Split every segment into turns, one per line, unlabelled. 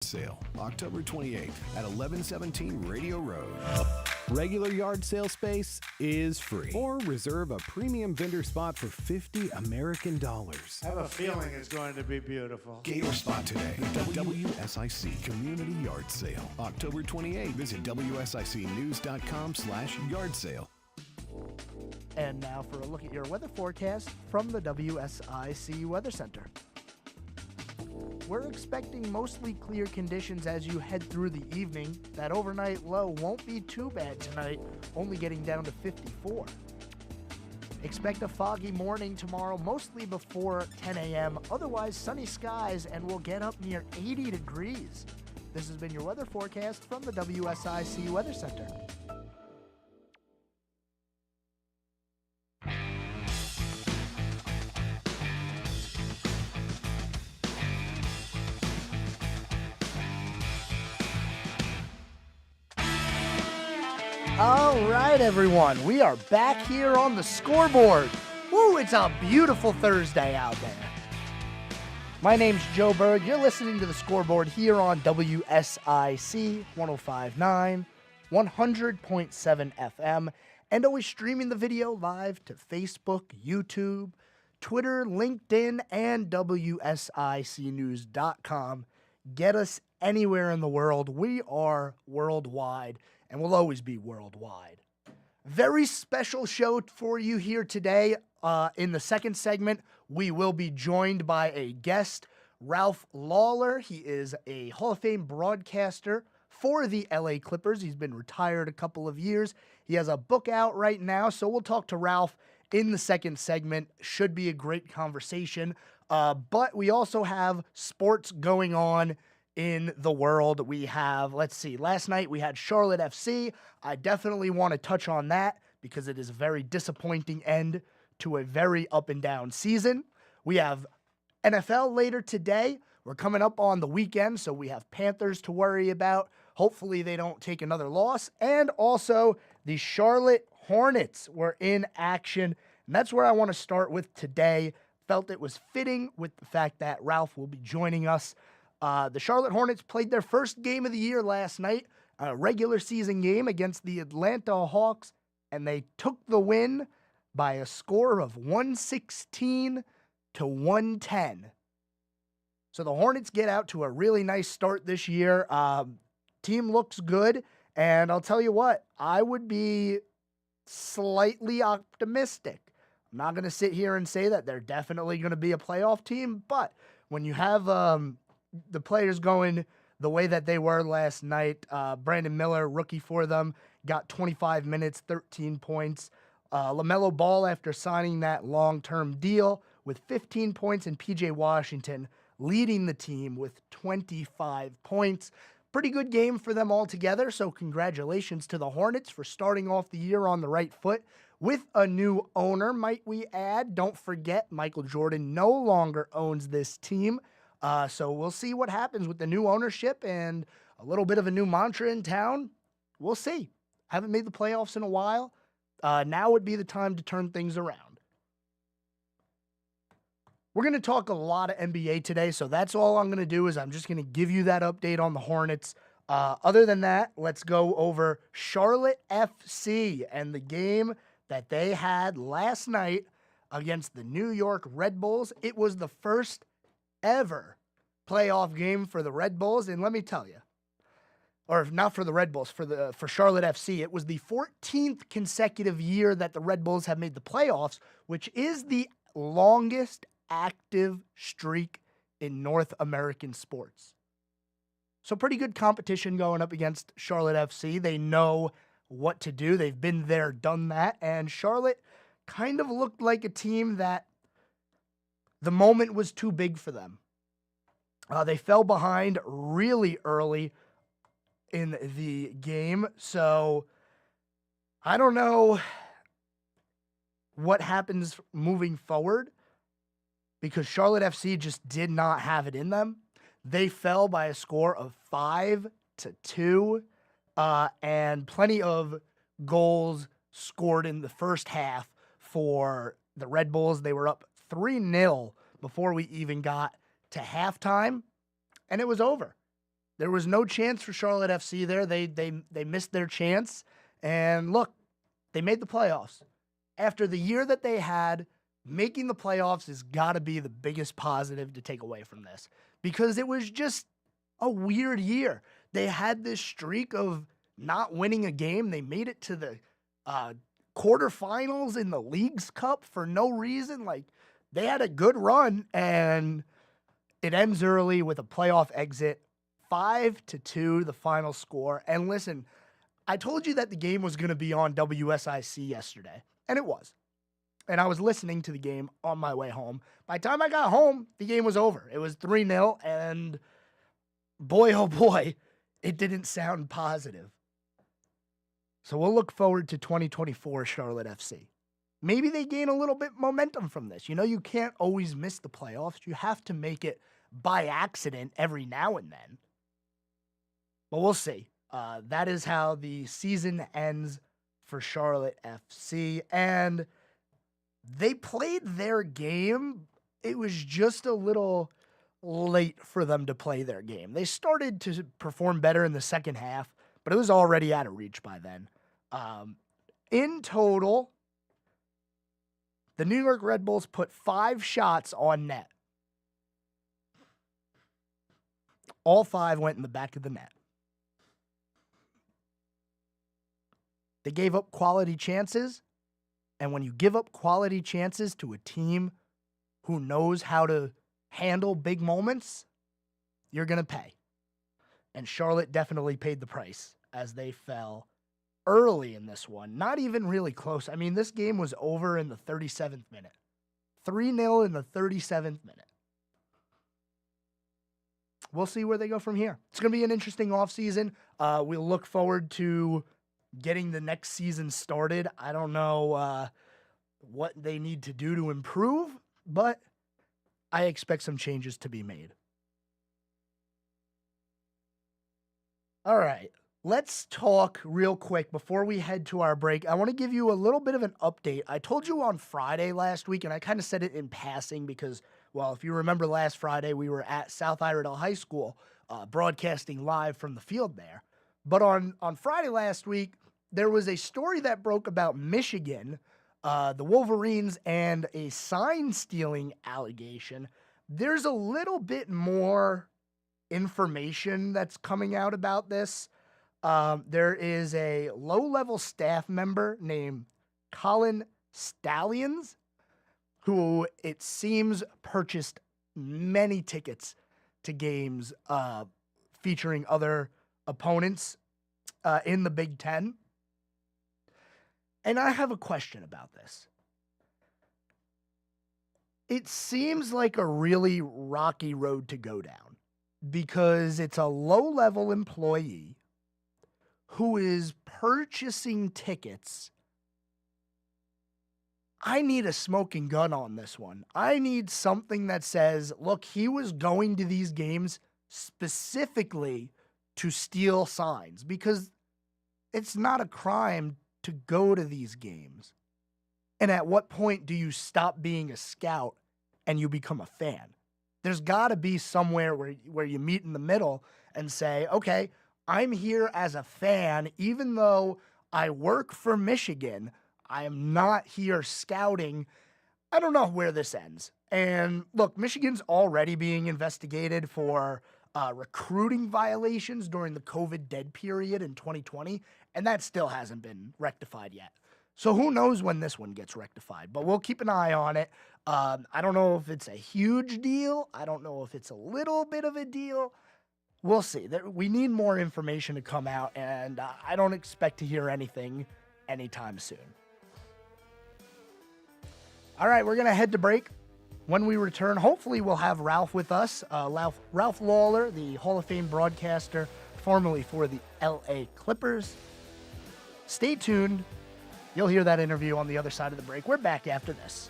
Sale, October 28th at 1117 Radio Road. Regular yard sale space is free. Or reserve a premium vendor spot for $50 American dollars.
I have a feeling it's going to be beautiful.
Get your spot today. WSIC Community Yard Sale, October 28th. Visit WSICnews.com/yard sale.
And now for a look at your weather forecast from the WSIC Weather Center. We're expecting mostly clear conditions as you head through the evening. That overnight low won't be too bad tonight, only getting down to 54. Expect a foggy morning tomorrow, mostly before 10 a.m. Otherwise, sunny skies, and we'll get up near 80 degrees. This has been your weather forecast from the WSIC Weather Center. All right, everyone, we are back here on the scoreboard. Woo, it's a beautiful Thursday out there. My name's Joe Berg. You're listening to the scoreboard here on WSIC 105.9, 100.7 FM, and always streaming the video live to Facebook, YouTube, Twitter, LinkedIn, and WSICnews.com. Get us anywhere in the world. We are worldwide. And will always be worldwide. Very special show for you here today. In the second segment, we will be joined by a guest, Ralph Lawler. He is a Hall of Fame broadcaster for the LA Clippers. He's been retired a couple of years. He has a book out right now, so we'll talk to Ralph in the second segment. Should be a great conversation. But we also have sports going on in the world. We have, let's see, last night we had Charlotte FC. I definitely want to touch on that because it is a very disappointing end to a very up and down season. We have NFL later today. We're coming up on the weekend, so we have Panthers to worry about. Hopefully they don't take another loss. And also the Charlotte Hornets were in action. And that's where I want to start with today. Felt it was fitting with the fact that Ralph will be joining us. The Charlotte Hornets played their first game of the year last night, a regular season game against the Atlanta Hawks, and they took the win by a score of 116 to 110. So the Hornets get out to a really nice start this year. Team looks good, and I'll tell you what, I would be slightly optimistic. I'm not going to sit here and say that they're definitely going to be a playoff team, but when you have the players going the way that they were last night. Brandon Miller, rookie for them, got 25 minutes, 13 points. LaMelo Ball, after signing that long-term deal, with 15 points, and PJ Washington leading the team with 25 points. Pretty good game for them all together, so congratulations to the Hornets for starting off the year on the right foot with a new owner, might we add. Don't forget, Michael Jordan no longer owns this team. So we'll see what happens with the new ownership and a little bit of a new mantra in town. We'll see. Haven't made the playoffs in a while. Now would be the time to turn things around. We're going to talk a lot of NBA today, so that's all I'm going to do is I'm just going to give you that update on the Hornets. Other than that, let's go over Charlotte FC and the game that they had last night against the New York Red Bulls. It was the first ever playoff game for the Red Bulls, and let me tell you, or not for the Red Bulls, for Charlotte FC, it was the 14th consecutive year that the Red Bulls have made the playoffs, which is the longest active streak in North American sports. So pretty good competition going up against Charlotte FC. They know what to do. They've been there, done that, and Charlotte kind of looked like a team that the moment was too big for them. They fell behind really early in the game, so I don't know what happens moving forward because Charlotte FC just did not have it in them. They fell by a score of 5-2, and plenty of goals scored in the first half for the Red Bulls. They were up 3-0 before we even got to halftime, and it was over. There was no chance for Charlotte FC there. They missed their chance. And look, they made the playoffs. After the year that they had, making the playoffs has got to be the biggest positive to take away from this, because it was just a weird year. They had this streak of not winning a game. They made it to the quarterfinals in the Leagues Cup for no reason. Like, they had a good run, and it ends early with a playoff exit. 5-2, the final score. And listen, I told you that the game was going to be on WSIC yesterday, and it was. And I was listening to the game on my way home. By the time I got home, the game was over. It was 3-0, and boy, oh boy, it didn't sound positive. So we'll look forward to 2024 Charlotte FC. Maybe they gain a little bit momentum from this. You know, you can't always miss the playoffs. You have to make it by accident every now and then. But we'll see. That is how the season ends for Charlotte FC. And they played their game. It was just a little late for them to play their game. They started to perform better in the second half, but it was already out of reach by then. In total, the New York Red Bulls put 5 shots on net. All 5 went in the back of the net. They gave up quality chances, and when you give up quality chances to a team who knows how to handle big moments, you're going to pay. And Charlotte definitely paid the price as they fell early in this one. Not even really close. I mean, this game was over in the 37th minute. 3-0 in the 37th minute. We'll see where they go from here. It's going to be an interesting offseason. We'll look forward to getting the next season started. I don't know what they need to do to improve, but I expect some changes to be made. All right, let's talk real quick before we head to our break. I want to give you a little bit of an update. I told you on Friday last week, and I kind of said it in passing because, well, if you remember last Friday, we were at South Iredell High School broadcasting live from the field there. But on Friday last week, there was a story that broke about Michigan, the Wolverines, and a sign-stealing allegation. There's a little bit more information that's coming out about this. There is a low-level staff member named Colin Stallions, who it seems purchased many tickets to games featuring other opponents in the Big Ten. And I have a question about this. It seems like a really rocky road to go down because it's a low-level employee who is purchasing tickets. I need a smoking gun on this one. I need something that says, look, he was going to these games specifically to steal signs, because it's not a crime to go to these games. And at what point do you stop being a scout and you become a fan? There's got to be somewhere where you meet in the middle and say, okay, I'm here as a fan, even though I work for Michigan. I am not here scouting. I don't know where this ends. And look, Michigan's already being investigated for recruiting violations during the COVID dead period in 2020, and that still hasn't been rectified yet. So who knows when this one gets rectified, but we'll keep an eye on it. I don't know if it's a huge deal. I don't know if it's a little bit of a deal. We'll see. We need more information to come out, and I don't expect to hear anything anytime soon. All right, we're going to head to break. When we return, hopefully we'll have Ralph with us. Ralph Lawler, the Hall of Fame broadcaster, formerly for the LA Clippers. Stay tuned. You'll hear that interview on the other side of the break. We're back after this.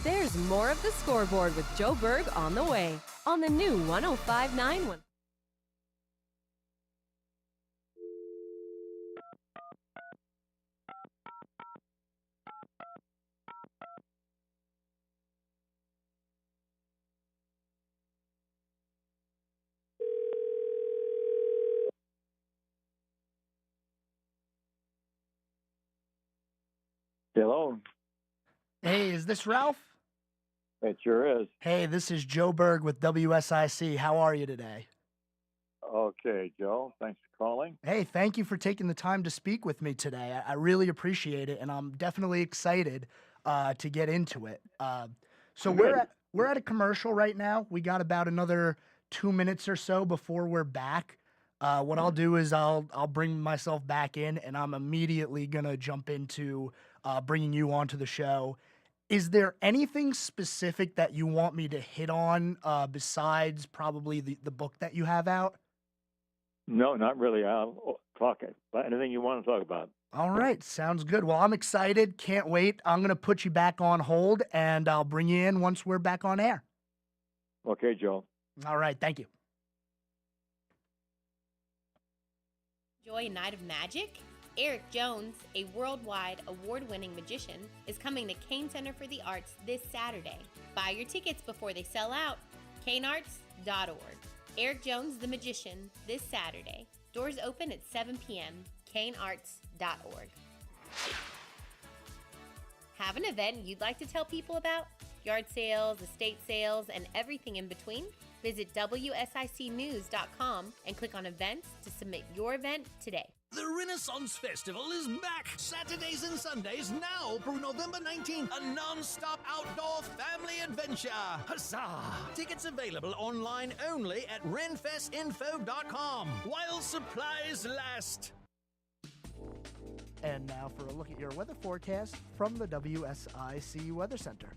There's more of the Scoreboard with Joe Berg on the way on the new 105.9.
Hello.
Hey, is this Ralph?
It sure is.
Hey, this is Joe Berg with WSIC. How are you today?
Okay, Joe. Thanks for calling.
Hey, thank you for taking the time to speak with me today. I really appreciate it, and I'm definitely excited to get into it. So
Good.
we're at a commercial right now. We got about another 2 minutes or so before we're back. What I'll do is I'll bring myself back in, and I'm immediately gonna jump into bringing you onto the show. Is there anything specific that you want me to hit on besides probably the book that you have out?
No, not really. I'll talk about anything you want to talk about.
All right, sounds good. Well, I'm excited. Can't wait. I'm going to put you back on hold, and I'll bring you in once we're back on air.
Okay, Joe.
All right, thank you.
Enjoy a night of magic? Eric Jones, a worldwide award-winning magician, is coming to Kane Center for the Arts this Saturday. Buy your tickets before they sell out. kanearts.org. Eric Jones, the magician, this Saturday. Doors open at 7 p.m. kanearts.org. Have an event you'd like to tell people about? Yard sales, estate sales, and everything in between? Visit WSICnews.com and click on events to submit your event today.
The Renaissance Festival is back! Saturdays and Sundays now through November 19th. A non-stop outdoor family adventure! Huzzah! Tickets available online only at renfestinfo.com while supplies last.
And now for a look at your weather forecast from the WSIC Weather Center.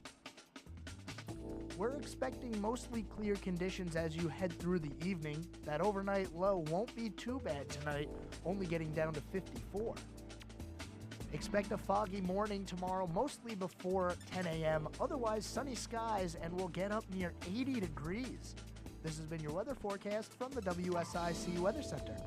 We're expecting mostly clear conditions as you head through the evening. That overnight low won't be too bad tonight, only getting down to 54. Expect a foggy morning tomorrow, mostly before 10 a.m. Otherwise, sunny skies, and we'll get up near 80 degrees. This has been your weather forecast from the WSIC Weather Center.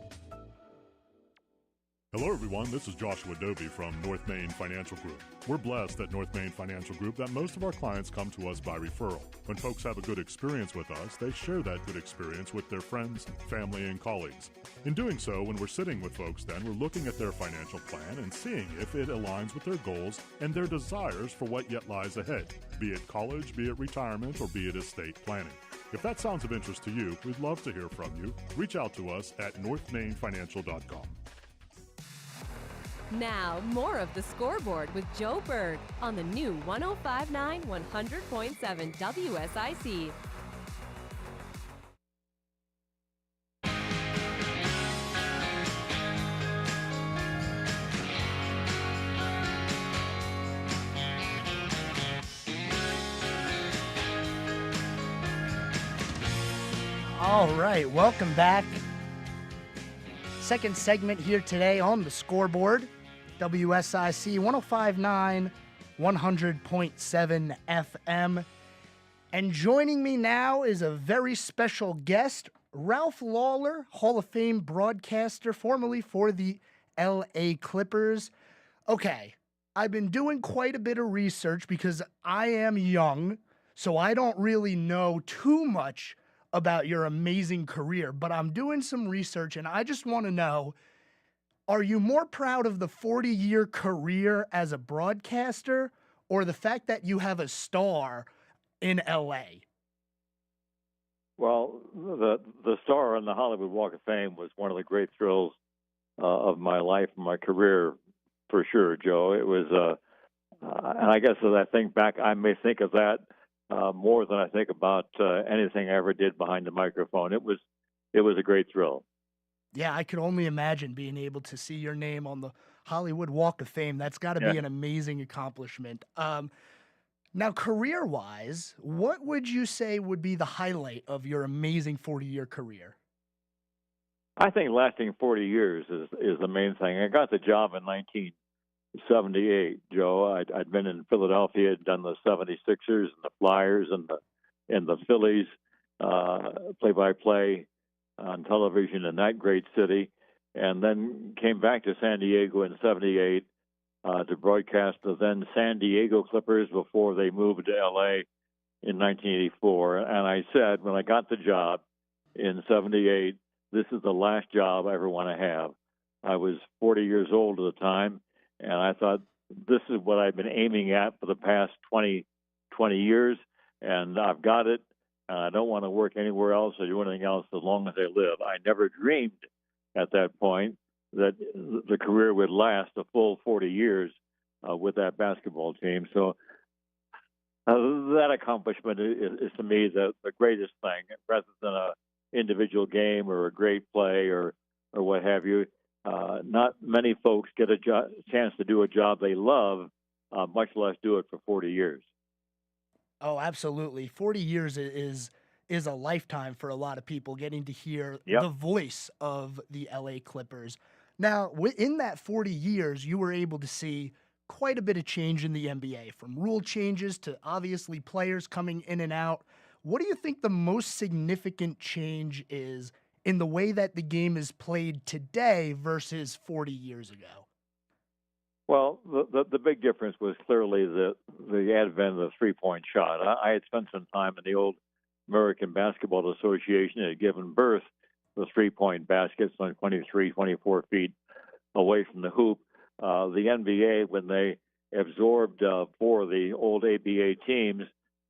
Hello, everyone. This is Joshua Dobie from North Main Financial Group. We're blessed at North Main Financial Group that most of our clients come to us by referral. When folks have a good experience with us, they share that good experience with their friends, family, and colleagues. In doing so, when we're sitting with folks, then we're looking at their financial plan and seeing if it aligns with their goals and their desires for what yet lies ahead, be it college, be it retirement, or be it estate planning. If that sounds of interest to you, we'd love to hear from you. Reach out to us at northmainfinancial.com.
Now, more of the Scoreboard with Joe Berg on the new 105.9 100.7 WSIC.
All right, welcome back. Second segment here today on the Scoreboard. WSIC 105.9, 100.7 FM. And joining me now is a very special guest, Ralph Lawler, Hall of Fame broadcaster, formerly for the LA Clippers. Okay, I've been doing quite a bit of research because I am young, so I don't really know too much about your amazing career, but I'm doing some research and I just want to know, are you more proud of the 40-year career as a broadcaster or the fact that you have a star in LA?
Well, the star on the Hollywood Walk of Fame was one of the great thrills of my life and my career, for sure, Joe. It was, and I guess as I think back, I may think of that more than I think about anything I ever did behind the microphone. It was a great thrill.
Yeah, I could only imagine being able to see your name on the Hollywood Walk of Fame. That's got to be an amazing accomplishment. Now, career-wise, what would you say would be the highlight of your amazing 40-year career?
I think lasting 40 years is the main thing. I got the job in 1978, Joe. I'd been in Philadelphia, had done the 76ers and the Flyers and the Phillies, play-by-play on television in that great city, and then came back to San Diego in 78 to broadcast the then San Diego Clippers before they moved to LA in 1984. And I said, when I got the job in 78, this is the last job I ever want to have. I was 40 years old at the time, and I thought this is what I've been aiming at for the past 20 years, and I've got it. And I don't want to work anywhere else or do anything else as long as I live. I never dreamed at that point that the career would last a full 40 years with that basketball team. So that accomplishment is to me the greatest thing, rather than a individual game or a great play or what have you. Not many folks get a chance to do a job they love, much less do it for 40 years.
Oh, absolutely. 40 years is a lifetime for a lot of people, getting to hear
Yep.
the voice of the LA Clippers. Now, in that 40 years, you were able to see quite a bit of change in the NBA, from rule changes to obviously players coming in and out. What do you think the most significant change is in the way that the game is played today versus 40 years ago?
Well, the big difference was clearly the advent of the three-point shot. I had spent some time in the old American Basketball Association. It had given birth to three-point baskets on 23, 24 feet away from the hoop. The NBA, when they absorbed four of the old ABA teams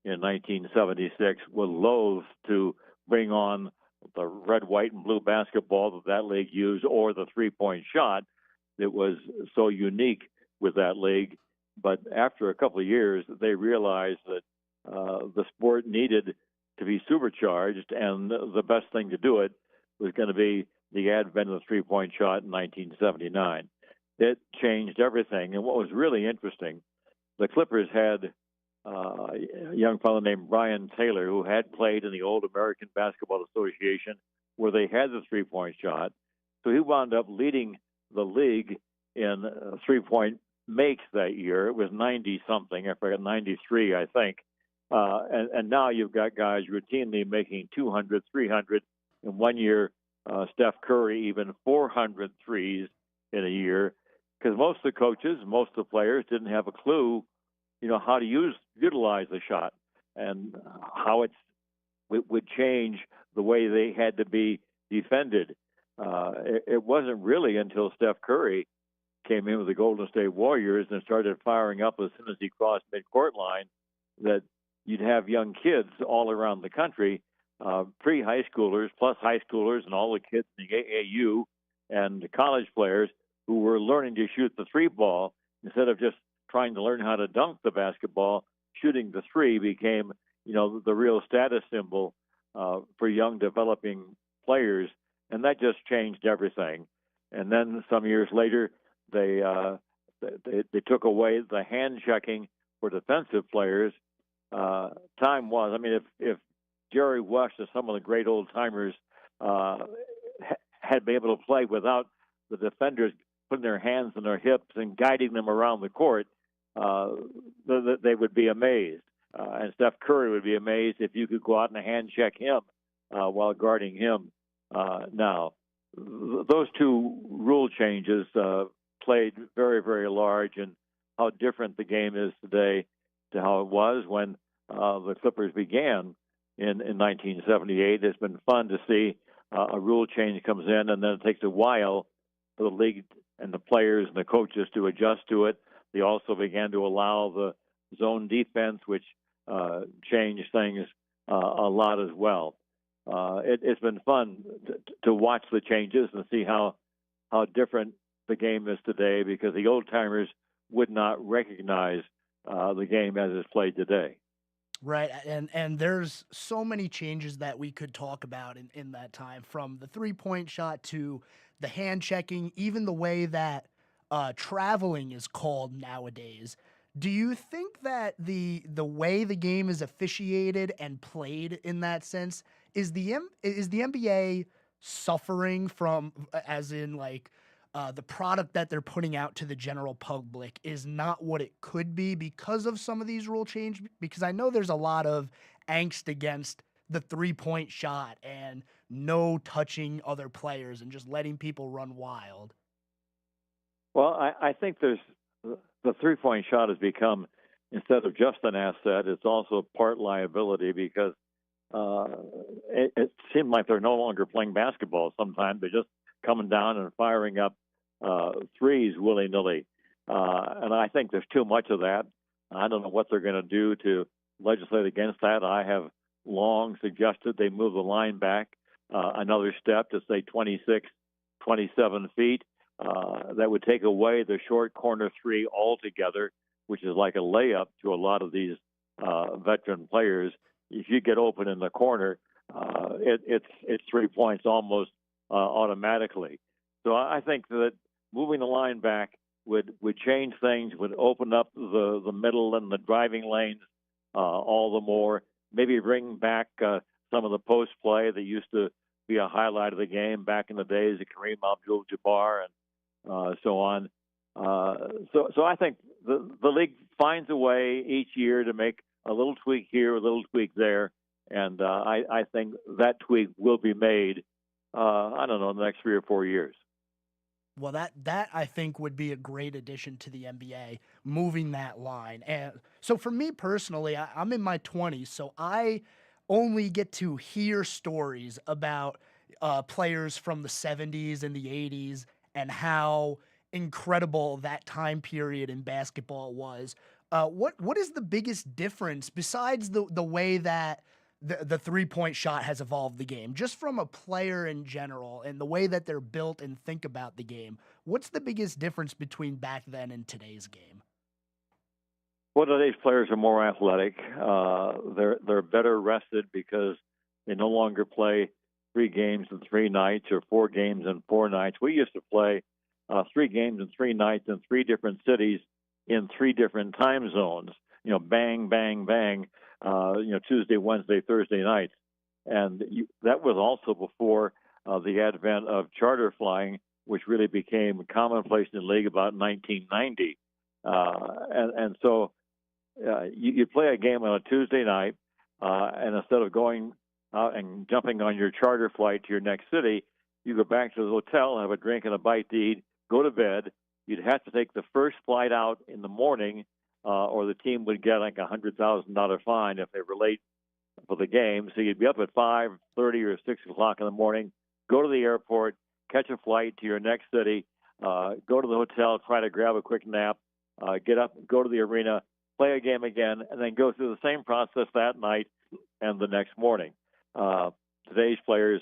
in 1976, was loath to bring on the red, white, and blue basketball that league used, or the three-point shot. It was so unique with that league. But after a couple of years, they realized that the sport needed to be supercharged, and the best thing to do it was going to be the advent of the three-point shot in 1979. It changed everything. And what was really interesting, the Clippers had a young fellow named Brian Taylor, who had played in the old American Basketball Association, where they had the three-point shot. So he wound up leading the league in three-point makes that year. It was 90-something. I forgot, 93, I think. And now you've got guys routinely making 200, 300. In 1 year, Steph Curry even 400 threes in a year, because most of the coaches, most of the players didn't have a clue, how to utilize the shot and how it would change the way they had to be defended. It wasn't really until Steph Curry came in with the Golden State Warriors and started firing up as soon as he crossed midcourt line that you'd have young kids all around the country, pre-high schoolers plus high schoolers and all the kids in the AAU and college players who were learning to shoot the three ball instead of just trying to learn how to dunk the basketball. Shooting the three became, the real status symbol for young developing players, and that just changed everything. And then some years later, they took away the hand checking for defensive players. Time was, if Jerry West or some of the great old timers had been able to play without the defenders putting their hands on their hips and guiding them around the court, they would be amazed. And Steph Curry would be amazed if you could go out and hand check him while guarding him. Now, those two rule changes played very, very large in how different the game is today to how it was when the Clippers began in 1978. It's been fun to see a rule change comes in, and then it takes a while for the league and the players and the coaches to adjust to it. They also began to allow the zone defense, which changed things a lot as well. It's been fun to watch the changes and see how different the game is today, because the old timers would not recognize the game as it's played today.
Right, and there's so many changes that we could talk about in that time, from the three-point shot to the hand checking, even the way that traveling is called nowadays. Do you think that the way the game is officiated and played in that sense, is the NBA suffering from, as in like, the product that they're putting out to the general public is not what it could be because of some of these rule change? Because I know there's a lot of angst against the three-point shot and no touching other players and just letting people run wild.
Well, I think the three-point shot has become, instead of just an asset, it's also part liability, because it seemed like they're no longer playing basketball sometimes. They're just coming down and firing up threes willy-nilly. And I think there's too much of that. I don't know what they're going to do to legislate against that. I have long suggested they move the line back another step to, say, 26, 27 feet. That would take away the short corner three altogether, which is like a layup to a lot of these veteran players. If you get open in the corner, it's 3 points almost automatically. So I think that moving the line back would change things, would open up the middle and the driving lanes all the more. Maybe bring back some of the post play that used to be a highlight of the game back in the days of Kareem Abdul-Jabbar and so on. So I think the league finds a way each year to make a little tweak here, a little tweak there, and I think that tweak will be made, I don't know, in the next 3 or 4 years.
Well, that I think would be a great addition to the NBA, moving that line. And so for me personally, I'm in my 20s, so I only get to hear stories about players from the 70s and the 80s and how incredible that time period in basketball was. What is the biggest difference besides the way that the three-point shot has evolved the game, just from a player in general and the way that they're built and think about the game? What's the biggest difference between back then and today's game?
Well, today's players are more athletic. They're better rested because they no longer play 3 games in 3 nights or 4 games in 4 nights. We used to play 3 games in 3 nights in 3 different cities in 3 different time zones. Bang, bang, bang. Tuesday, Wednesday, Thursday nights. And that was also before the advent of charter flying, which really became commonplace in the league about 1990. And so you play a game on a Tuesday night, and instead of going out and jumping on your charter flight to your next city, you go back to the hotel, have a drink and a bite to eat, go to bed. You'd have to take the first flight out in the morning, or the team would get like a $100,000 fine if they were late for the game. So you'd be up at 5:30 or 6 o'clock in the morning, go to the airport, catch a flight to your next city, go to the hotel, try to grab a quick nap, get up, go to the arena, play a game again, and then go through the same process that night and the next morning. Today's players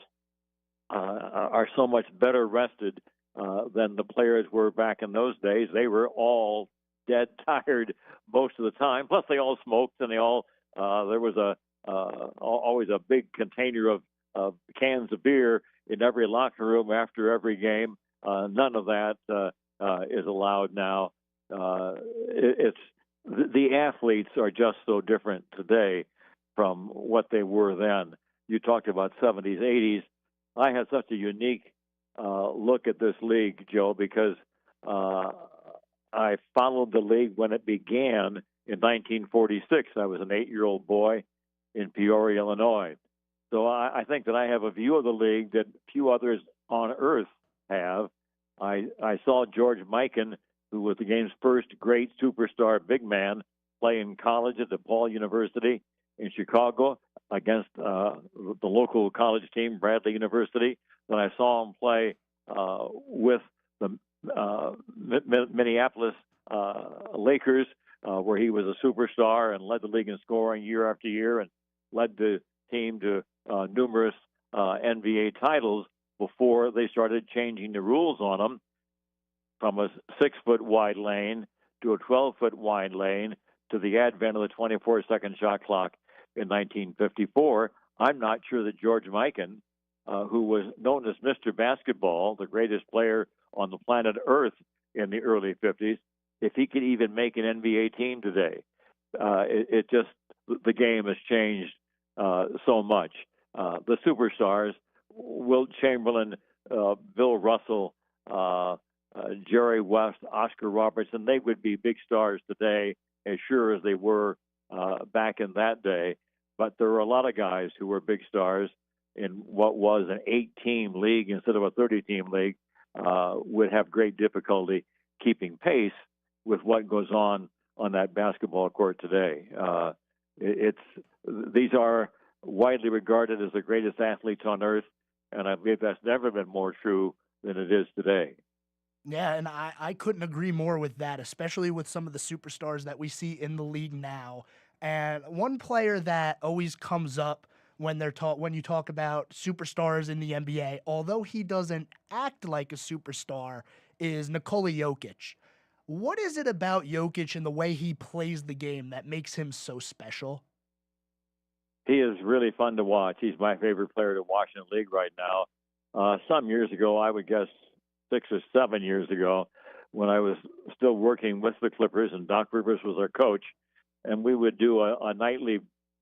are so much better rested than the players were back in those days. They were all dead tired most of the time. Plus, they all smoked, and they all there was always a big container of cans of beer in every locker room after every game. None of that is allowed now. It's the athletes are just so different today from what they were then. You talked about 70s, 80s. I had such a unique look at this league, Joe, because I followed the league when it began in 1946. I was an 8-year-old boy in Peoria, Illinois. So I think that I have a view of the league that few others on earth have. I saw George Mikan, who was the game's first great superstar big man, play in college at DePaul University in Chicago against the local college team, Bradley University. Then I saw him play with the Minneapolis Lakers, where he was a superstar and led the league in scoring year after year and led the team to numerous NBA titles before they started changing the rules on them from a 6-foot wide lane to a 12-foot wide lane to the advent of the 24-second shot clock in 1954. I'm not sure that George Mikan, who was known as Mr. Basketball, the greatest player on the planet Earth in the early 50s, if he could even make an NBA team today. The game has changed so much. The superstars, Wilt Chamberlain, Bill Russell, Jerry West, Oscar Robertson, they would be big stars today as sure as they were back in that day. But there were a lot of guys who were big stars in what was an 8-team league instead of a 30-team league, would have great difficulty keeping pace with what goes on that basketball court today. These are widely regarded as the greatest athletes on earth, and I believe that's never been more true than it is today.
Yeah, and I couldn't agree more with that, especially with some of the superstars that we see in the league now. And one player that always comes up when when you talk about superstars in the NBA, although he doesn't act like a superstar, is Nikola Jokic. What is it about Jokic and the way he plays the game that makes him so special?
He is really fun to watch. He's my favorite player to watch in the league right now. Some years ago, I would guess 6 or 7 years ago, when I was still working with the Clippers and Doc Rivers was our coach, and we would do a nightly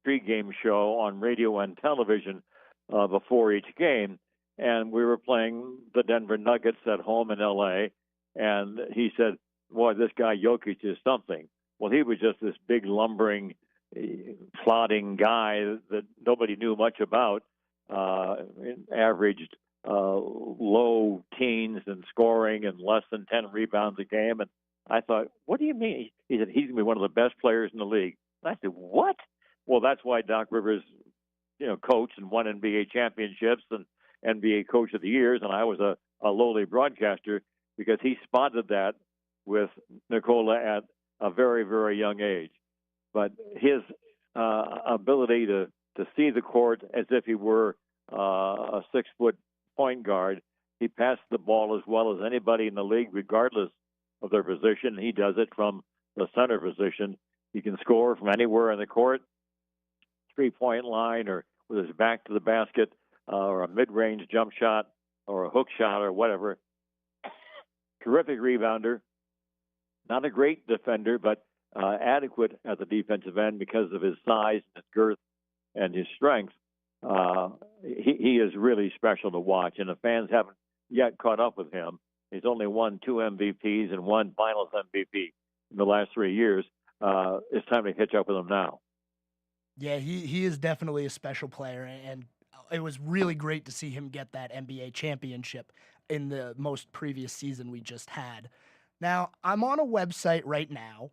pregame show on radio and television before each game. And we were playing the Denver Nuggets at home in L.A., and he said, boy, this guy Jokic is something. Well, he was just this big, lumbering, plodding guy that nobody knew much about, averaged low teens in scoring and less than 10 rebounds a game. And I thought, what do you mean? He said, he's going to be one of the best players in the league. And I said, what? Well, that's why Doc Rivers, coached and won NBA championships and NBA Coach of the Years. And I was a lowly broadcaster because he spotted that with Nikola at a very, very young age. But his ability to see the court as if he were a 6-foot point guard, he passed the ball as well as anybody in the league, regardless of their position. He does it from the center position. He can score from anywhere in the court, 3-point line, or with his back to the basket, or a mid-range jump shot, or a hook shot, or whatever. Terrific rebounder. Not a great defender, but adequate at the defensive end because of his size and his girth and his strength. He is really special to watch, and the fans haven't yet caught up with him. He's only won 2 MVPs and 1 Finals MVP in the last 3 years. It's time to catch up with him now.
Yeah, he is definitely a special player, and it was really great to see him get that NBA championship in the most previous season we just had. Now, I'm on a website right now,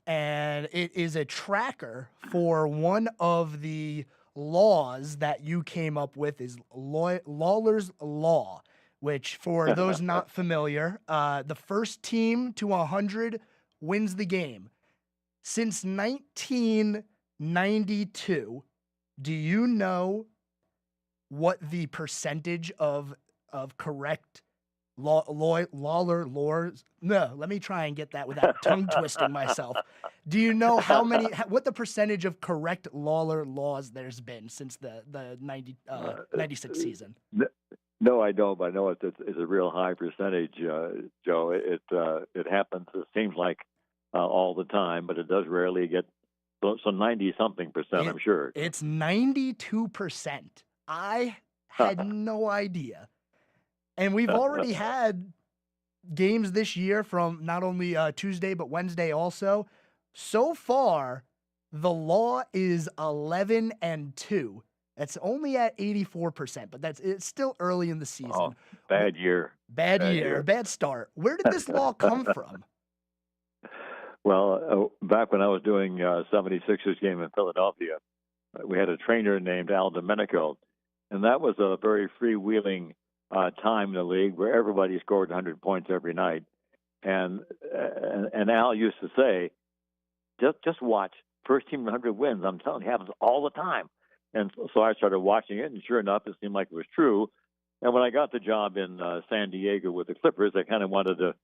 and it is a tracker for one of the laws that you came up with is Lawler's Law, which for those not familiar, the first team to 100 wins the game. Since 1992, do you know what the percentage of correct Lawler laws? No, let me try and get that without tongue twisting myself. Do you know what the percentage of correct Lawler laws there's been since the 96 season?
No, I don't, but I know it's a real high percentage, Joe. It happens, it seems like, all the time, but it does rarely get so 90-something%, I'm sure.
It's 92%. I had no idea. And we've already had games this year from not only Tuesday, but Wednesday also. So far, the Law is 11-2. That's only at 84%, but it's still early in the season.
Oh, bad year.
Bad year. Bad start. Where did this law come from?
Well, back when I was doing 76ers game in Philadelphia, we had a trainer named Al Domenico, and that was a very freewheeling time in the league where everybody scored 100 points every night. And Al used to say, just watch, first team 100 wins. I'm telling you, it happens all the time. And so I started watching it, and sure enough, it seemed like it was true. And when I got the job in San Diego with the Clippers, I kind of wanted to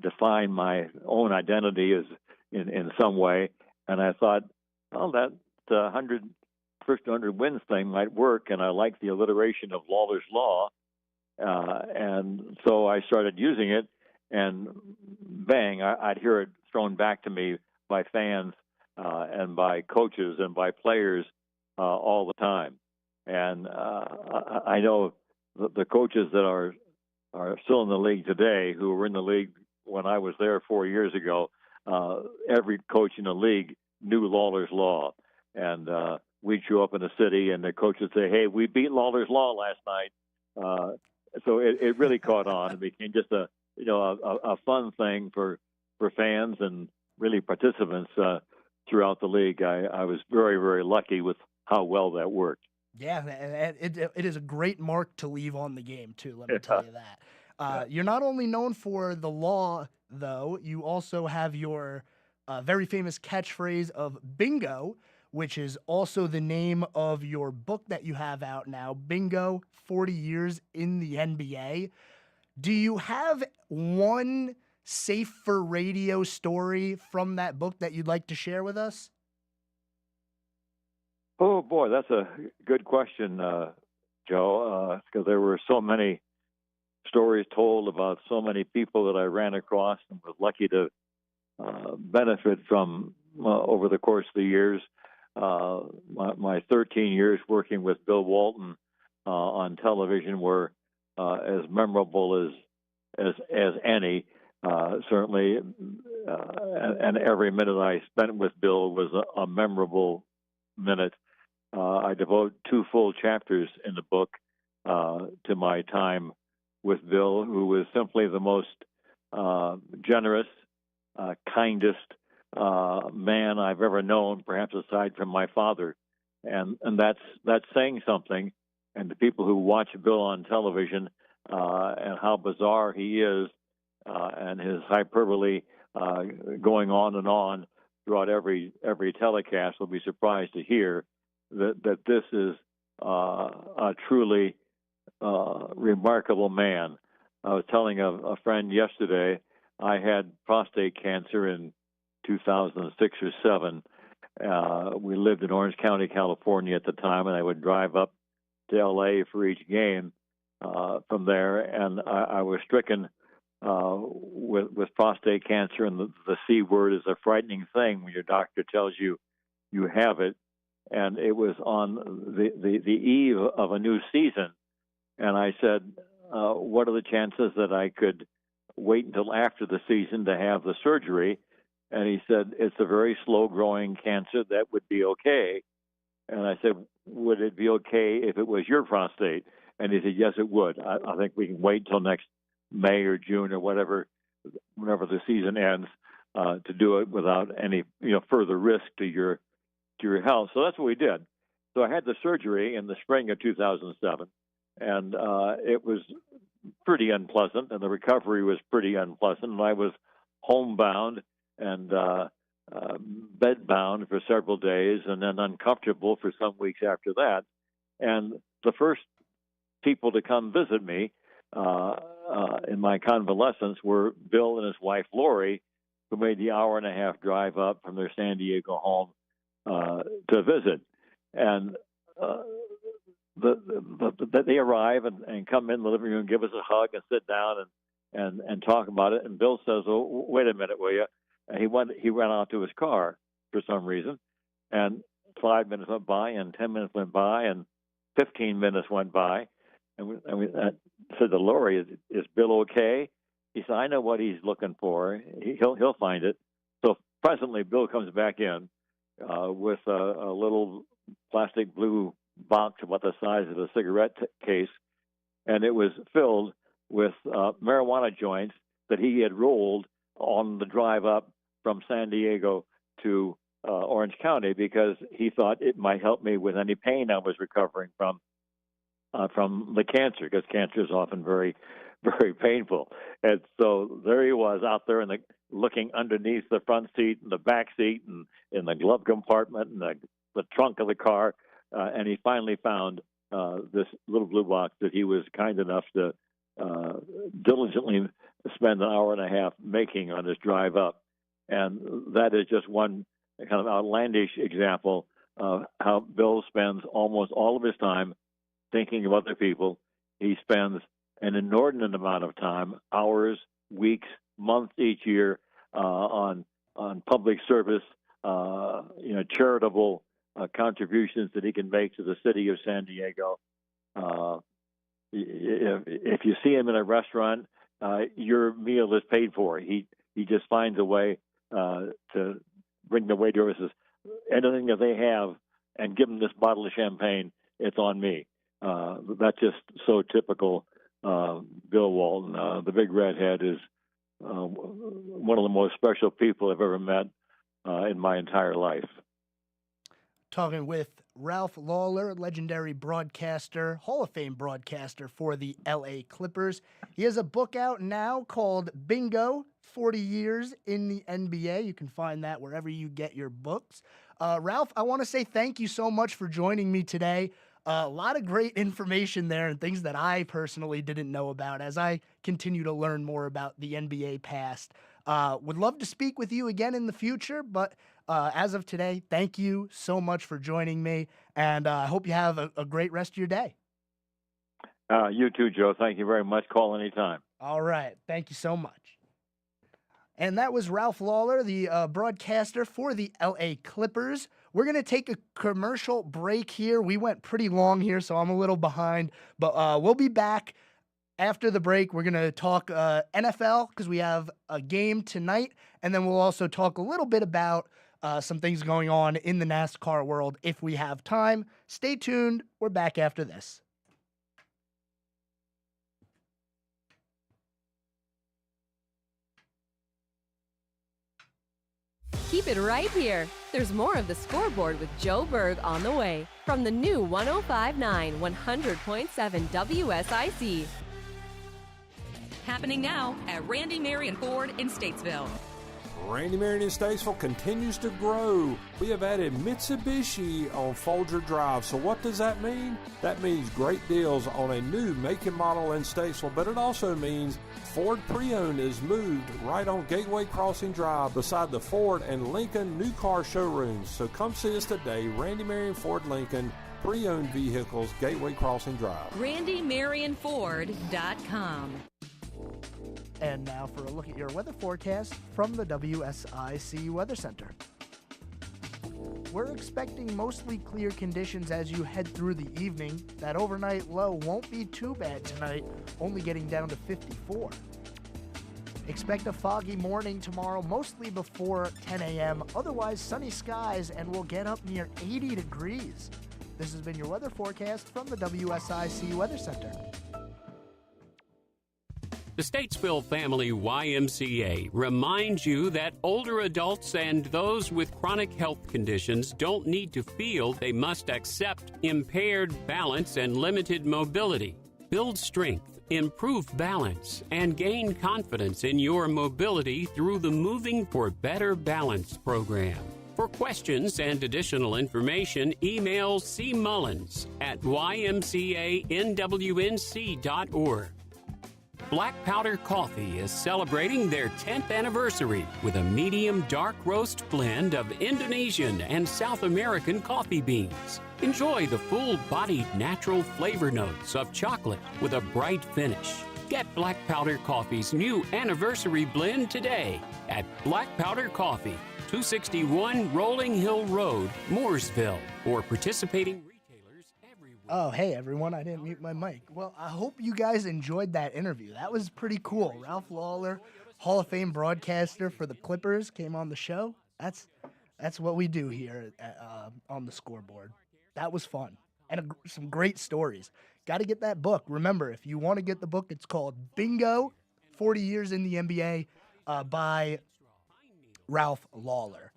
define my own identity as in some way. And I thought, well, that 100 wins thing might work, and I like the alliteration of Lawler's Law. And so I started using it, and bang, I'd hear it thrown back to me by fans and by coaches and by players all the time. And I know the coaches that are still in the league today, who were in the league when I was there 4 years ago, every coach in the league knew Lawler's Law. And we'd show up in the city, and the coach would say, hey, we beat Lawler's Law last night. So it really caught on. It became just a fun thing for fans and really participants throughout the league. I was very, very lucky with how well that worked.
Yeah, and it is a great mark to leave on the game, too, let me tell you that. You're not only known for the law, though, you also have your very famous catchphrase of bingo, which is also the name of your book that you have out now, Bingo, 40 Years in the NBA. Do you have one safe for radio story from that book that you'd like to share with us?
Oh, boy, that's a good question, Joe, because there were so many stories told about so many people that I ran across and was lucky to benefit from over the course of the years. My 13 years working with Bill Walton on television were as memorable as any. Certainly, and every minute I spent with Bill was a memorable minute. I devote 2 full chapters in the book to my time with Bill, who was simply the most generous, kindest man I've ever known, perhaps aside from my father, and that's saying something. And the people who watch Bill on television and how bizarre he is, and his hyperbole going on and on throughout every telecast will be surprised to hear that this is a truly remarkable man. I was telling a friend yesterday I had prostate cancer in 2006 or 7. We lived in Orange County, California at the time, and I would drive up to L.A. for each game from there, and I was stricken with prostate cancer, and the C word is a frightening thing when your doctor tells you you have it. And it was on the eve of a new season, and I said, what are the chances that I could wait until after the season to have the surgery? And he said, it's a very slow-growing cancer. That would be okay. And I said, would it be okay if it was your prostate? And he said, yes, it would. I think we can wait until next May or June or whenever the season ends to do it without any further risk to your health. So that's what we did. So I had the surgery in the spring of 2007, and it was pretty unpleasant, and the recovery was pretty unpleasant. And I was homebound and bedbound for several days, and then uncomfortable for some weeks after that. And the first people to come visit me in my convalescence were Bill and his wife Lori, who made the hour-and-a-half drive up from their San Diego home to visit. And they arrive and come in the living room, give us a hug, and sit down and talk about it. And Bill says, "Oh, wait a minute, will you?" And he ran out to his car for some reason. And 5 minutes went by, and 10 minutes went by, and 15 minutes went by. And we said to Lori, "Is Bill okay?" He said, "I know what he's looking for. He'll find it." So presently, Bill comes back in with a little plastic blue box about the size of a cigarette case, and it was filled with marijuana joints that he had rolled on the drive up from San Diego to Orange County because he thought it might help me with any pain I was recovering from the cancer, because cancer is often very, very painful. And so there he was out there looking underneath the front seat and the back seat and in the glove compartment and the trunk of the car. And he finally found this little blue box that he was kind enough to diligently spend an hour and a half making on his drive up. And that is just one kind of outlandish example of how Bill spends almost all of his time thinking of other people. He spends an inordinate amount of time, hours, weeks, months each year on public service, charitable contributions that he can make to the city of San Diego. If you see him in a restaurant, your meal is paid for. He just finds a way to bring the waiter over and says, anything that they have, and give them this bottle of champagne, it's on me. That's just so typical Bill Walton. The Big Redhead is one of the most special people I've ever met in my entire life.
talking with Ralph Lawler, legendary broadcaster, Hall of Fame broadcaster for the LA Clippers. He has a book out now called Bingo, 40 Years in the NBA. You can find that wherever you get your books. Ralph, I want to say thank you so much for joining me today. A lot of great information there and things that I personally didn't know about as I continue to learn more about the NBA past. Would love to speak with you again in the future, but as of today, thank you so much for joining me, and I hope you have a great rest of your day.
You too, Joe. Thank you very much. Call anytime.
All right. Thank you so much. And that was Ralph Lawler, the broadcaster for the LA Clippers. We're going to take a commercial break here. We went pretty long here, so I'm a little behind, but we'll be back after the break. We're going to talk NFL because we have a game tonight, and then we'll also talk a little bit about some things going on in the NASCAR world if we have time. Stay tuned. We're back after this.
Keep it right here. There's more of the Scoreboard with Joe Berg on the way from the new 105.9 100.7 WSIC.
Happening now at Randy Marion Ford in Statesville.
Randy Marion in Statesville continues to grow. We have added Mitsubishi on Folger Drive. So what does that mean? That means great deals on a new make and model in Statesville, but it also means Ford Pre-Owned is moved right on Gateway Crossing Drive beside the Ford and Lincoln new car showrooms. So come see us today, Randy Marion Ford Lincoln, pre-owned vehicles, Gateway Crossing Drive.
RandyMarionFord.com.
And now for a look at your weather forecast from the WSIC Weather Center. We're expecting mostly clear conditions as you head through the evening. That overnight low won't be too bad tonight, only getting down to 54. Expect a foggy morning tomorrow, mostly before 10 a.m. Otherwise, sunny skies, and we'll get up near 80 degrees. This has been your weather forecast from the WSIC Weather Center.
The Statesville Family YMCA reminds you that older adults and those with chronic health conditions don't need to feel they must accept impaired balance and limited mobility. Build strength, improve balance, and gain confidence in your mobility through the Moving for Better Balance program. For questions and additional information, email C. Mullins at ymcanwnc.org. Black Powder Coffee is celebrating their 10th anniversary with a medium dark roast blend of Indonesian and South American coffee beans. Enjoy the full-bodied natural flavor notes of chocolate with a bright finish. Get Black Powder Coffee's new anniversary blend today at Black Powder Coffee, 261 Rolling Hill Road, Mooresville, or participating retailers everywhere.
Oh, hey, everyone. I didn't mute my mic. Well, I hope you guys enjoyed that interview. That was pretty cool. Ralph Lawler, Hall of Fame broadcaster for the Clippers, came on the show. That's what we do here on the Scoreboard. That was fun. And some great stories. Got to get that book. Remember, if you want to get the book, it's called Bingo, 40 Years in the NBA by Ralph Lawler.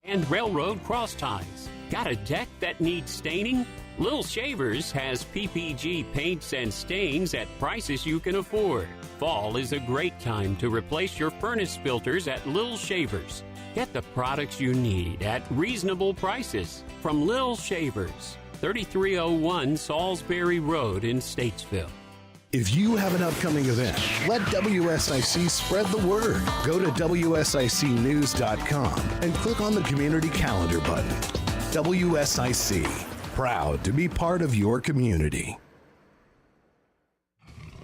And railroad cross ties. Got a deck that needs staining? Little Shavers has PPG paints and stains at prices you can afford. Fall is a great time to replace your furnace filters at Little Shavers. Get the products you need at reasonable prices from Little Shavers, 3301 Salisbury Road in Statesville.
If you have an upcoming event, let WSIC spread the word. Go to WSICnews.com and click on the Community Calendar button. WSIC, proud to be part of your community.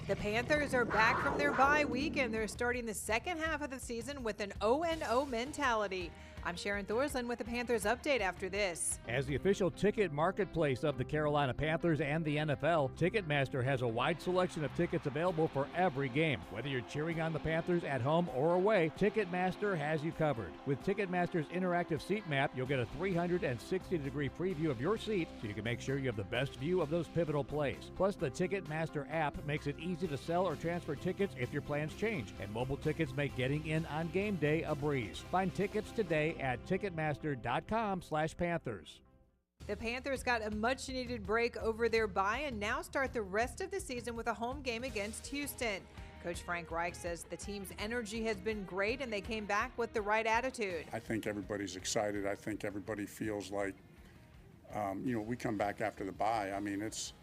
The Panthers are back from their bye week, and they're starting the second half of the season with an 0-0 mentality. I'm Sharon Thorson with the Panthers update after this.
As the official ticket marketplace of the Carolina Panthers and the NFL, Ticketmaster has a wide selection of tickets available for every game. Whether you're cheering on the Panthers at home or away, Ticketmaster has you covered. With Ticketmaster's interactive seat map, you'll get a 360-degree preview of your seat so you can make sure you have the best view of those pivotal plays. Plus, the Ticketmaster app makes it easy to sell or transfer tickets if your plans change, and mobile tickets make getting in on game day a breeze. Find tickets today today at Ticketmaster.com/Panthers.
The Panthers got a much-needed break over their bye and now start the rest of the season with a home game against Houston. Coach Frank Reich says the team's energy has been great and they came back with the right attitude.
I think everybody's excited. I think everybody feels like, we come back after the bye. I mean, it's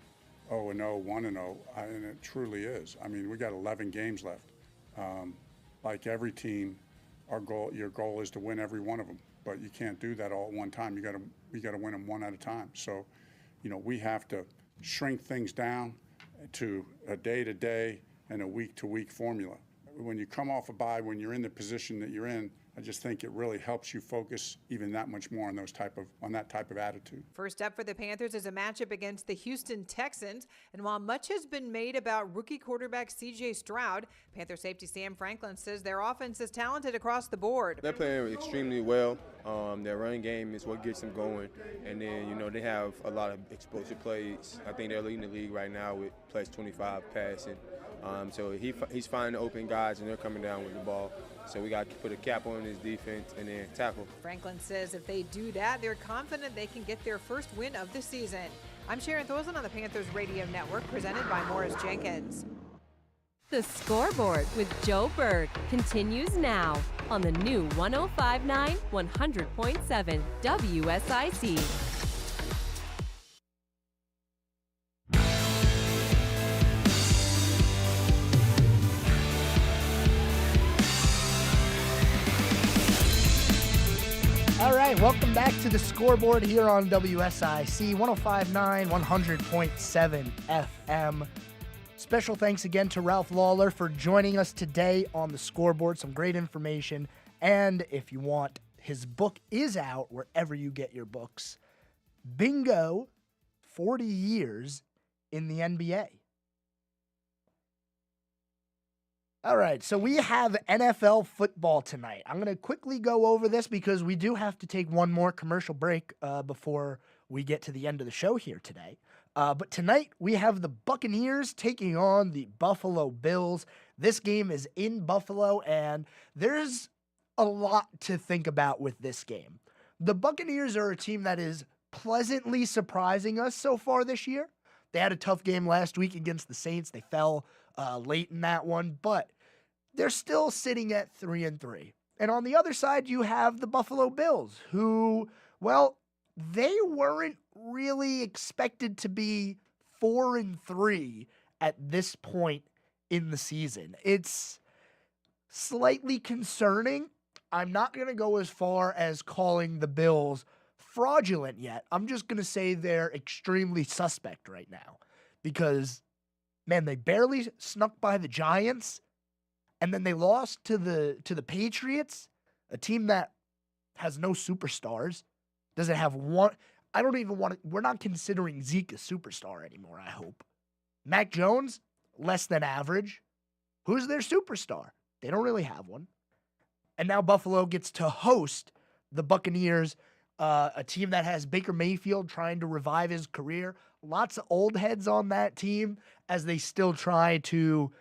0-0, 1-0, and it truly is. I mean, we got 11 games left. Like every team, your goal is to win every one of them, but you can't do that all at one time. You got to win them one at a time. So, we have to shrink things down to a day-to-day and a week-to-week formula. When you come off a bye, when you're in the position that you're in, I just think it really helps you focus even that much more on that type of attitude.
First up for the Panthers is a matchup against the Houston Texans. And while much has been made about rookie quarterback C.J. Stroud, Panther safety Sam Franklin says their offense is talented across the board.
They're playing extremely well. Their running game is what gets them going. And then, they have a lot of explosive plays. I think they're leading the league right now with plus 25 passing. So he's finding open guys, and they're coming down with the ball. So we got to put a cap on his defense and then tackle.
Franklin says if they do that, they're confident they can get their first win of the season. I'm Sharon Thorson on the Panthers Radio Network, presented by Morris Jenkins.
The Scoreboard with Joe Berg continues now on the new 105.9 100.7 WSIC.
All right, welcome back to the Scoreboard here on WSIC 105.9 100.7 FM. Special thanks again to Ralph Lawler for joining us today on the Scoreboard. Some great information. And if you want, his book is out wherever you get your books. Bingo, 40 years in the NBA. All right, so we have NFL football tonight. I'm going to quickly go over this because we do have to take one more commercial break before we get to the end of the show here today. But tonight we have the Buccaneers taking on the Buffalo Bills. This game is in Buffalo, and there's a lot to think about with this game. The Buccaneers are a team that is pleasantly surprising us so far this year. They had a tough game last week against the Saints. They fell late in that one, but they're still sitting at 3-3. And on the other side, you have the Buffalo Bills, who, well, they weren't really expected to be 4-3 at this point in the season. It's slightly concerning. I'm not going to go as far as calling the Bills fraudulent yet. I'm just going to say they're extremely suspect right now because, man, they barely snuck by the Giants, and then they lost to the Patriots, a team that has no superstars, doesn't have one. I don't even want to. We're not considering Zeke a superstar anymore, I hope. Mac Jones, less than average. Who's their superstar? They don't really have one. And now Buffalo gets to host the Buccaneers, a team that has Baker Mayfield trying to revive his career. Lots of old heads on that team as they still try to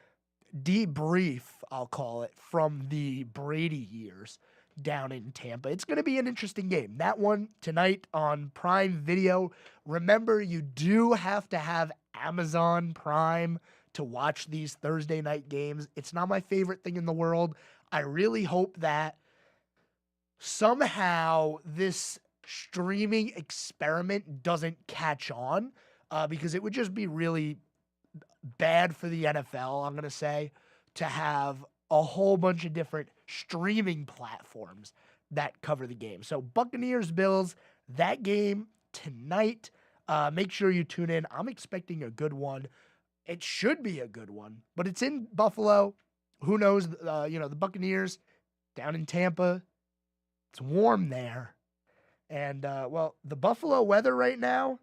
debrief, I'll call it, from the Brady years down in Tampa. It's going to be an interesting game. That one tonight on Prime Video. Remember, you do have to have Amazon Prime to watch these Thursday night games. It's not my favorite thing in the world. I really hope that somehow this streaming experiment doesn't catch on because it would just be really bad for the NFL, I'm going to say, to have a whole bunch of different streaming platforms that cover the game. So Buccaneers, Bills, that game tonight. Make sure you tune in. I'm expecting a good one. It should be a good one, but it's in Buffalo. Who knows? The Buccaneers down in Tampa. It's warm there. And, the Buffalo weather right now,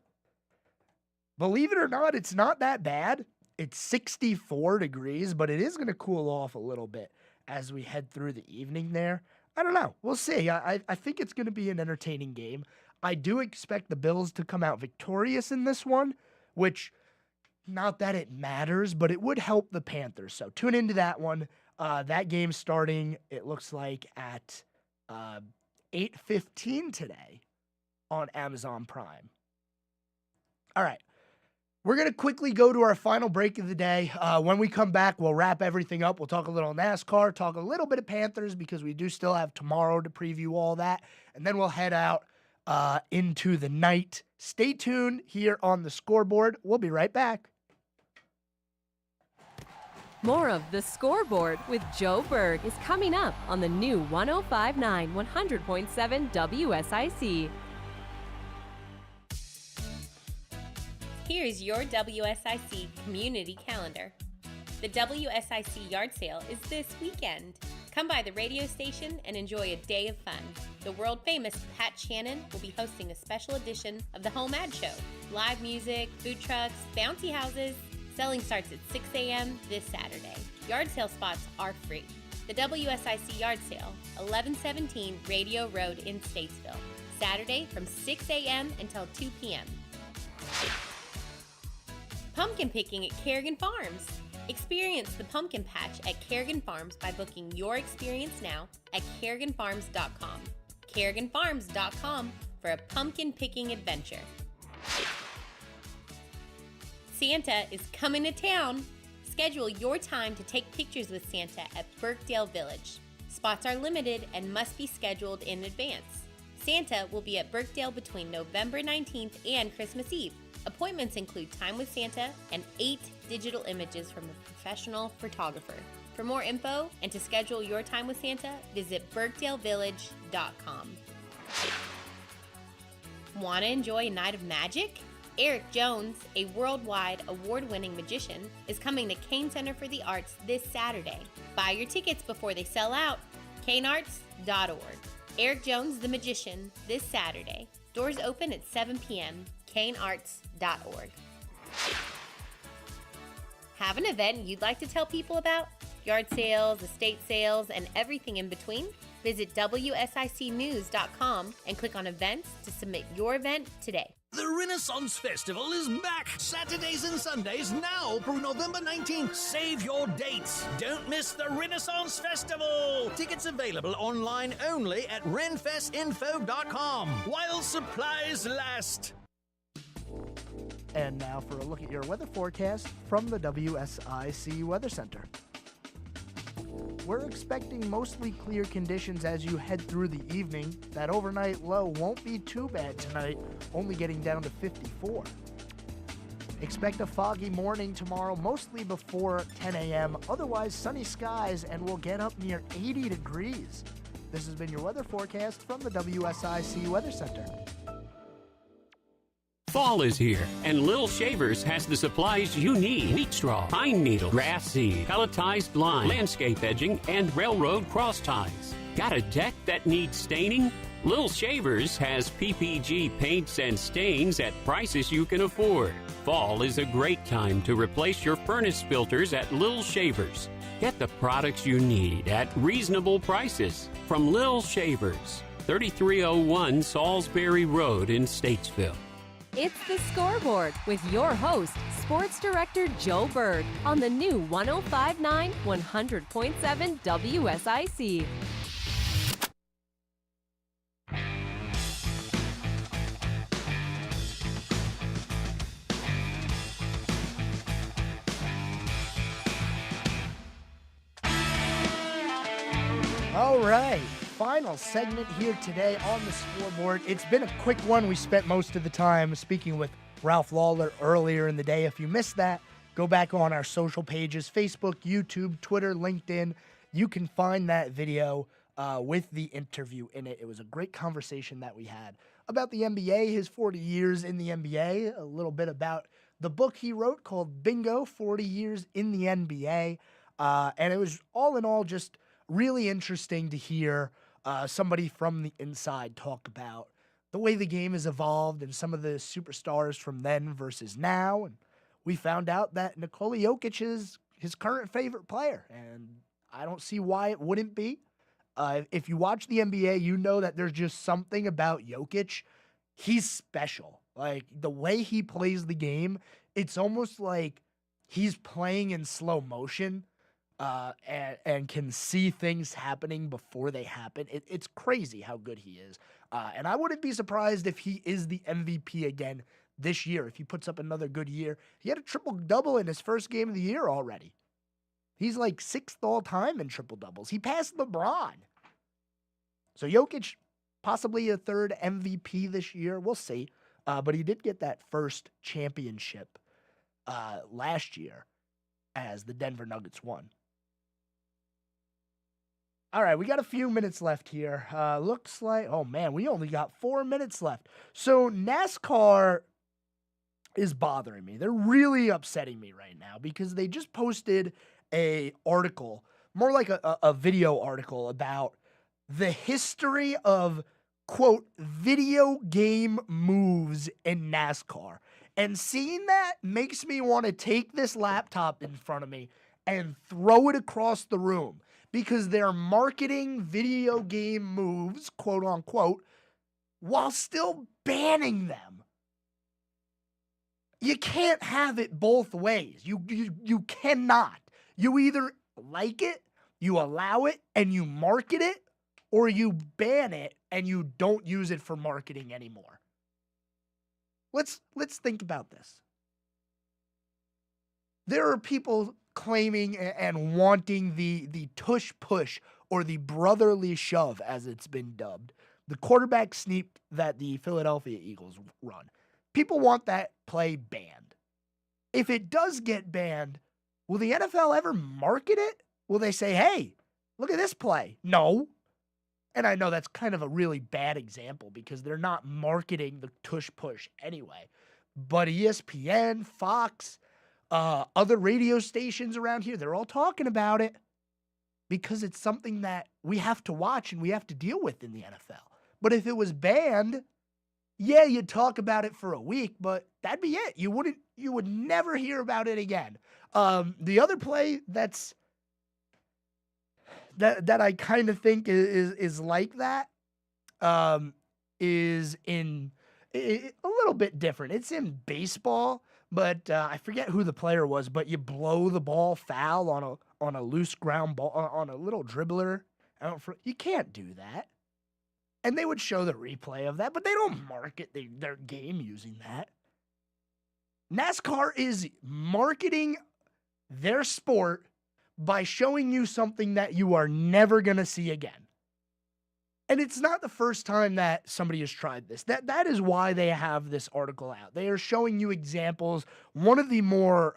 believe it or not, it's not that bad. It's 64 degrees, but it is going to cool off a little bit as we head through the evening there. I don't know. We'll see. I think it's going to be an entertaining game. I do expect the Bills to come out victorious in this one, which, not that it matters, but it would help the Panthers. So tune into that one. That game starting, it looks like, at 8:15 today on Amazon Prime. All right. We're going to quickly go to our final break of the day. When we come back, we'll wrap everything up. We'll talk a little NASCAR, talk a little bit of Panthers because we do still have tomorrow to preview all that. And then we'll head out into the night. Stay tuned here on the Scoreboard. We'll be right back.
More of The Scoreboard with Joe Berg is coming up on the new 105.9 100.7 WSIC.
Here's your WSIC community calendar. The WSIC yard sale is this weekend. Come by the radio station and enjoy a day of fun. The world famous Pat Shannon will be hosting a special edition of the Home Ad Show. Live music, food trucks, bouncy houses. Selling starts at 6 a.m. this Saturday. Yard sale spots are free. The WSIC yard sale, 1117 Radio Road in Statesville. Saturday from 6 a.m. until 2 p.m. Pumpkin picking at Kerrigan Farms. Experience the pumpkin patch at Kerrigan Farms by booking your experience now at kerriganfarms.com. kerriganfarms.com for a pumpkin picking adventure. Santa is coming to town. Schedule your time to take pictures with Santa at Birkdale Village. Spots are limited and must be scheduled in advance. Santa will be at Birkdale between November 19th and Christmas Eve. Appointments include time with Santa and 8 digital images from a professional photographer. For more info and to schedule your time with Santa, visit birkdalevillage.com. Want to enjoy a night of magic? Eric Jones, a worldwide award-winning magician, is coming to Kane Center for the Arts this Saturday. Buy your tickets before they sell out. kanearts.org. Eric Jones, the Magician, this Saturday. Doors open at 7 p.m. kanearts.org. Have an event you'd like to tell people about? Yard sales, estate sales, and everything in between? Visit WSICnews.com and click on Events to submit your event today.
The Renaissance Festival is back Saturdays and Sundays now through November 19th. Save your dates. Don't miss the Renaissance Festival. Tickets available online only at renfestinfo.com while supplies last.
And now for a look at your weather forecast from the WSIC Weather Center. We're expecting mostly clear conditions as you head through the evening. That overnight low won't be too bad tonight, only getting down to 54. Expect a foggy morning tomorrow, mostly before 10 a.m. Otherwise, sunny skies, and we'll get up near 80 degrees. This has been your weather forecast from the WSIC Weather Center.
Fall is here, and Little Shavers has the supplies you need. Wheat straw, pine needle, grass seed, pelletized line, landscape edging, and railroad cross ties. Got a deck that needs staining? Little Shavers has PPG paints and stains at prices you can afford. Fall is a great time to replace your furnace filters at Little Shavers. Get the products you need at reasonable prices from Little Shavers, 3301 Salisbury Road in Statesville.
It's The Scoreboard with your host, Sports Director Joe Berg, on the new 105.9 100.7 WSIC.
All right, final segment here today on the Scoreboard. It's been a quick one. We spent most of the time speaking with Ralph Lawler earlier in the day. If you missed that, go back on our social pages, Facebook, YouTube, Twitter, LinkedIn. You can find that video with the interview in it. It was a great conversation that we had about the NBA, his 40 years in the NBA, a little bit about the book he wrote called Bingo, 40 Years in the NBA. And it was all in all just really interesting to hear somebody from the inside talk about the way the game has evolved and some of the superstars from then versus now. And we found out that Nikola Jokic is his current favorite player, and I don't see why it wouldn't be. If you watch the NBA, you know that there's just something about Jokic. He's special. Like, the way he plays the game, it's almost like he's playing in slow motion. and can see things happening before they happen. It's crazy how good he is. And I wouldn't be surprised if he is the MVP again this year, if he puts up another good year. He had a triple-double in his first game of the year already. He's like 6th all-time in triple-doubles. He passed LeBron. So Jokic, possibly a 3rd MVP this year. We'll see. But he did get that first championship last year as the Denver Nuggets won. All right, we got a few minutes left here. Looks like, oh man, we only got 4 minutes left. So NASCAR is bothering me. They're really upsetting me right now because they just posted a article, more like a video article about the history of, quote, video game moves in NASCAR. And seeing that makes me want to take this laptop in front of me and throw it across the room because they're marketing video game moves, quote unquote, while still banning them. You can't have it both ways. You cannot. You either like it, you allow it, and you market it, or you ban it and you don't use it for marketing anymore. Let's think about this. There are people claiming and wanting the tush push or the brotherly shove, as it's been dubbed, the quarterback sneak that the Philadelphia Eagles run. People want that play banned. If it does get banned, will the NFL ever market it? Will they say, hey, look at this play? No. And I know that's kind of a really bad example because they're not marketing the tush push anyway. But ESPN, Fox, other radio stations around here, they're all talking about it because it's something that we have to watch and we have to deal with in the NFL. But if it was banned, yeah, you'd talk about it for a week, but that'd be it. You would never hear about it again. The other play that I kind of think is like that is in a little bit different. It's in baseball, but I forget who the player was. But you blow the ball foul on a loose ground ball on a little dribbler. You can't do that. And they would show the replay of that, but they don't market their game using that. NASCAR is marketing their sport by showing you something that you are never going to see again. And it's not the first time that somebody has tried this. That is why they have this article out. They are showing you examples. One of the more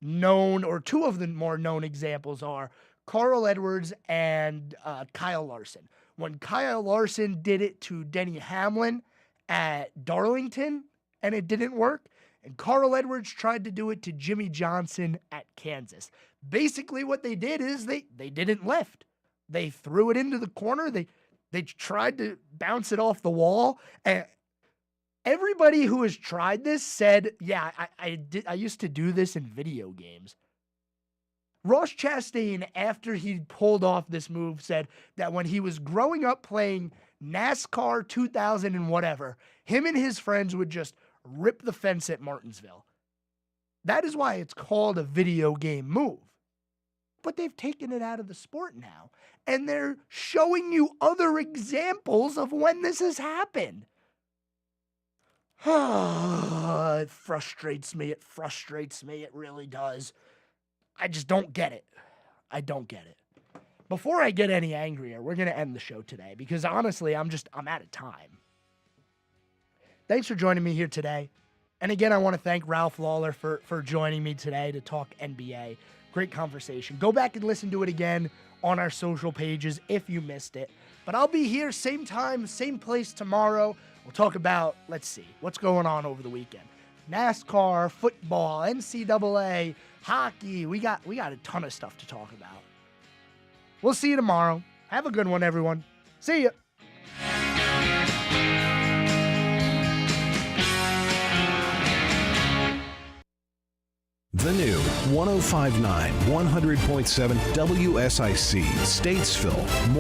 known, or two of the more known examples are Carl Edwards and Kyle Larson. When Kyle Larson did it to Denny Hamlin at Darlington and it didn't work, and Carl Edwards tried to do it to Jimmy Johnson at Kansas. Basically what they did is they didn't lift. They threw it into the corner. They tried to bounce it off the wall. And everybody who has tried this said, yeah, I used to do this in video games. Ross Chastain, after he pulled off this move, said that when he was growing up playing NASCAR 2000 and whatever, him and his friends would just rip the fence at Martinsville. That is why it's called a video game move. But they've taken it out of the sport now, and they're showing you other examples of when this has happened. It frustrates me. It frustrates me. It really does. I just don't get it. I don't get it. Before I get any angrier, we're going to end the show today because honestly, I'm out of time. Thanks for joining me here today. And again, I want to thank Ralph Lawler for joining me today to talk NBA. Great conversation. Go back and listen to it again on our social pages if you missed it. But I'll be here same time, same place tomorrow. We'll talk about, let's see, what's going on over the weekend. NASCAR, football, NCAA, hockey. We got a ton of stuff to talk about. We'll see you tomorrow. Have a good one, everyone. See ya.
The new 105.9, 100.7 WSIC, Statesville.